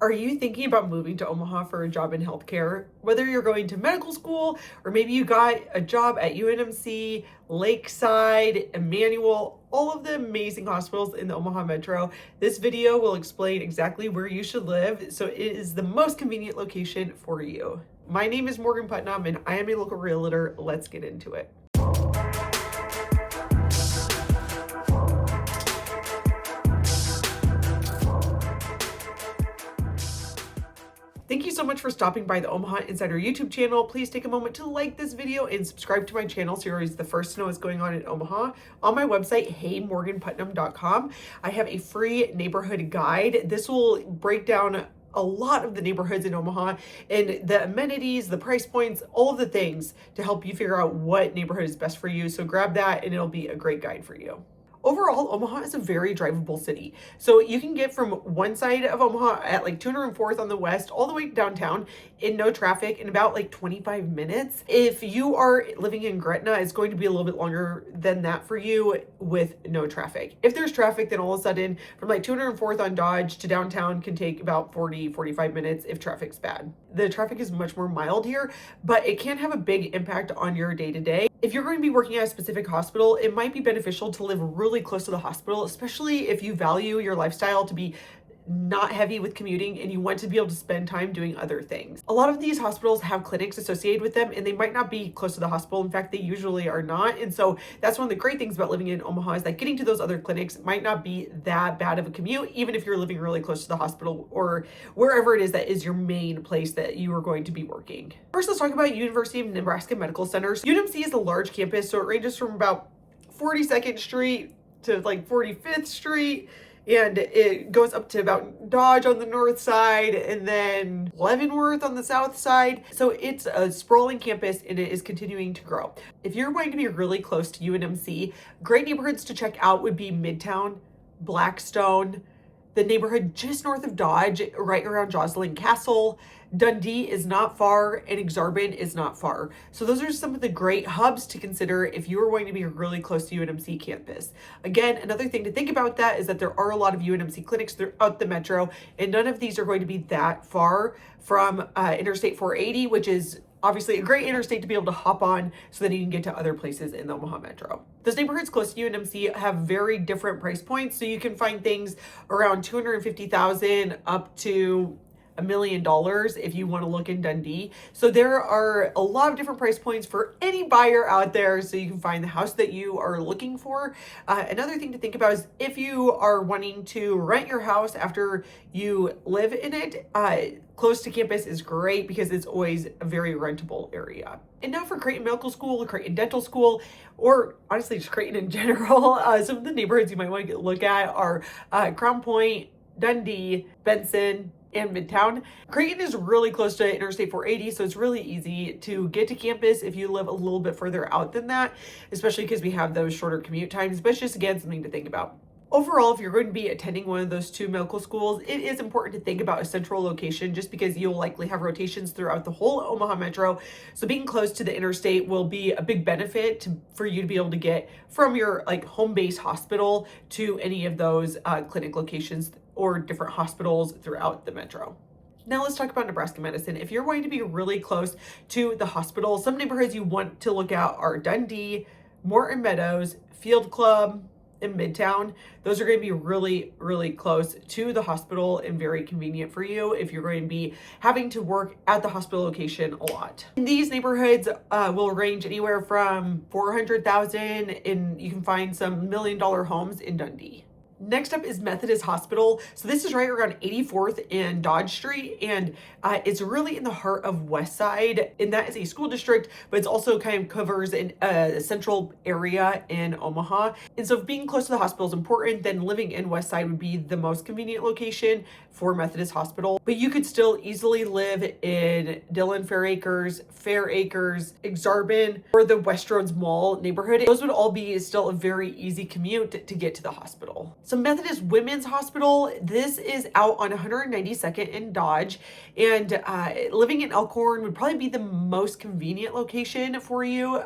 Are you thinking about moving to Omaha for a job in healthcare? Whether you're going to medical school or maybe you got a job at UNMC, Lakeside, Emmanuel, all of the amazing hospitals in the Omaha Metro, this video will explain exactly where you should live so it is the most convenient location for you. My name is Morgan Putnam and I am a local realtor. Let's get into it. Thank you so much for stopping by the Omaha Insider YouTube channel. Please take a moment to like this video and subscribe to my channel so you're always the first to know what's going on in Omaha. On my website, heymorganputnam.com, I have a free neighborhood guide. This will break down a lot of the neighborhoods in Omaha and the amenities, the price points, all of the things to help you figure out what neighborhood is best for you. So grab that and it'll be a great guide for you. Overall, Omaha is a very drivable city. So you can get from one side of Omaha at like 204th on the west all the way downtown in no traffic in about like 25 minutes. If you are living in Gretna, it's going to be a little bit longer than that for you with no traffic. If there's traffic, then all of a sudden from like 204th on Dodge to downtown can take about 45 minutes if traffic's bad. The traffic is much more mild here, but it can have a big impact on your day-to-day. If you're going to be working at a specific hospital, it might be beneficial to live really close to the hospital, especially if you value your lifestyle to be not heavy with commuting and you want to be able to spend time doing other things. A lot of these hospitals have clinics associated with them and they might not be close to the hospital. In fact, they usually are not. And so that's one of the great things about living in Omaha is that getting to those other clinics might not be that bad of a commute, even if you're living really close to the hospital or wherever it is that is your main place that you are going to be working. First, let's talk about University of Nebraska Medical Center. UNMC is a large campus, so it ranges from about 42nd Street to like 45th Street. And it goes up to about Dodge on the north side and then Leavenworth on the south side. So it's a sprawling campus and it is continuing to grow. If you're going to be really close to UNMC, great neighborhoods to check out would be Midtown, Blackstone, the neighborhood just north of Dodge, right around Joslyn Castle. Dundee is not far and Exarban is not far. So those are some of the great hubs to consider if you are going to be really close to UNMC campus. Again, another thing to think about that is that there are a lot of UNMC clinics throughout the metro and none of these are going to be that far from Interstate 480, which is obviously a great interstate to be able to hop on so that you can get to other places in the Omaha Metro. Those neighborhoods close to UNMC have very different price points. So you can find things around $250,000 up to $1 million if you want to look in Dundee. So there are a lot of different price points for any buyer out there so you can find the house that you are looking for. Another thing to think about is if you are wanting to rent your house after you live in it, close to campus is great because it's always a very rentable area. And now for Creighton Medical School, Creighton Dental School, or honestly just Creighton in general, some of the neighborhoods you might want to look at are Crown Point, Dundee, Benson, and Midtown. Creighton is really close to Interstate 480, so it's really easy to get to campus if you live a little bit further out than that, especially because we have those shorter commute times, but it's just, again, something to think about. Overall, if you're going to be attending one of those two medical schools, it is important to think about a central location just because you'll likely have rotations throughout the whole Omaha Metro. So being close to the interstate will be a big benefit for you to be able to get from your like home base hospital to any of those clinic locations or different hospitals throughout the metro. Now let's talk about Nebraska Medicine. If you're going to be really close to the hospital, some neighborhoods you want to look at are Dundee, Morton Meadows, Field Club, in Midtown. Those are going to be really, really close to the hospital and very convenient for you if you're going to be having to work at the hospital location a lot. These neighborhoods will range anywhere from $400,000 and you can find some $1 million homes in Dundee. Next up is Methodist Hospital. So this is right around 84th and Dodge Street, and it's really in the heart of West Side, and that is a school district, but it's also kind of covers a central area in Omaha. And so if being close to the hospital is important, then living in West Side would be the most convenient location for Methodist Hospital. But you could still easily live in Dillon Fair Acres, Exarban, or the Westroads Mall neighborhood. Those would all be still a very easy commute to get to the hospital. So Methodist Women's Hospital, this is out on 192nd in Dodge, and living in Elkhorn would probably be the most convenient location for you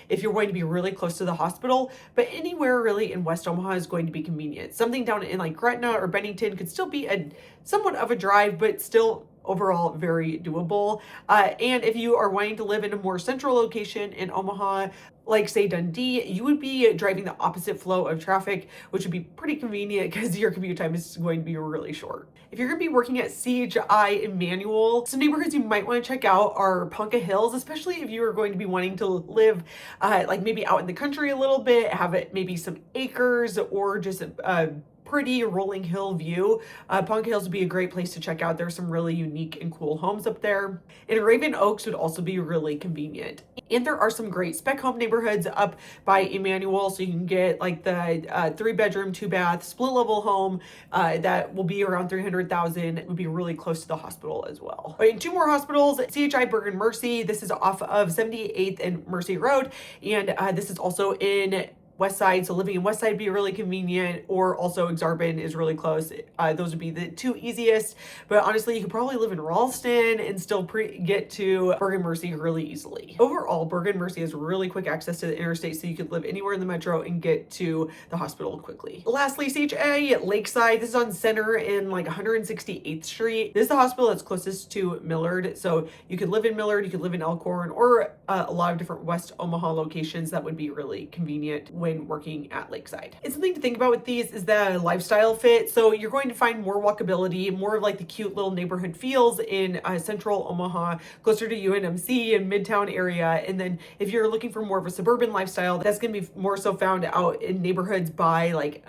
if you're going to be really close to the hospital, but anywhere really in West Omaha is going to be convenient. Something down in like Gretna or Bennington could still be a somewhat of a drive, but still overall very doable. And if you are wanting to live in a more central location in Omaha, like say Dundee, you would be driving the opposite flow of traffic, which would be pretty convenient because your commute time is going to be really short. If you're going to be working at CHI Emmanuel, some neighborhoods you might want to check out are Ponca Hills, especially if you are going to be wanting to live like maybe out in the country a little bit, have it maybe some acres or just a pretty rolling hill view. Ponca Hills would be a great place to check out. There's some really unique and cool homes up there. And Raven Oaks would also be really convenient. And there are some great spec home neighborhoods up by Emmanuel, so you can get like the 3-bedroom, 2-bath, split level home that will be around $300,000. It would be really close to the hospital as well. All right, and 2 more hospitals, CHI Bergen Mercy. This is off of 78th and Mercy Road, and this is also in West Side, so living in West Side would be really convenient, or also Exarban is really close. Those would be the 2 easiest, but honestly, you could probably live in Ralston and still get to Bergen Mercy really easily. Overall, Bergen Mercy has really quick access to the interstate, so you could live anywhere in the metro and get to the hospital quickly. Lastly, CHA Lakeside. This is on Center in like 168th Street. This is the hospital that's closest to Millard, so you could live in Millard, you could live in Elkhorn, or a lot of different West Omaha locations that would be really convenient when working at Lakeside. And something to think about with these is the lifestyle fit. So you're going to find more walkability, more of like the cute little neighborhood feels in central Omaha, closer to UNMC and Midtown area. And then if you're looking for more of a suburban lifestyle, that's going to be more so found out in neighborhoods by like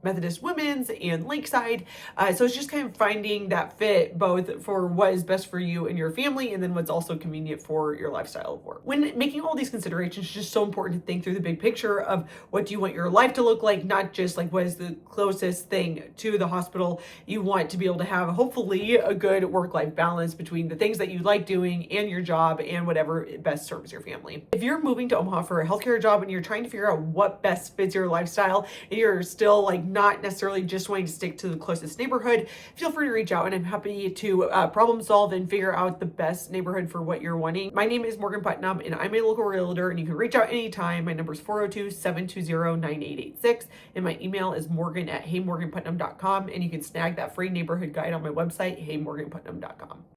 Methodist Women's and Lakeside. So it's just kind of finding that fit both for what is best for you and your family, and then what's also convenient for your lifestyle of work. When making all these considerations, it's just so important to think through the big picture of what do you want your life to look like, not just like what is the closest thing to the hospital. You want to be able to have hopefully a good work-life balance between the things that you like doing and your job and whatever best serves your family. If you're moving to Omaha for a healthcare job and you're trying to figure out what best fits your lifestyle and you're still like not necessarily just wanting to stick to the closest neighborhood, feel free to reach out and I'm happy to problem solve and figure out the best neighborhood for what you're wanting. My name is Morgan Putnam and I'm a local realtor, and you can reach out anytime. My number is 402-720-9886 and my email is morgan@heymorganputnam.com, and you can snag that free neighborhood guide on my website, heymorganputnam.com.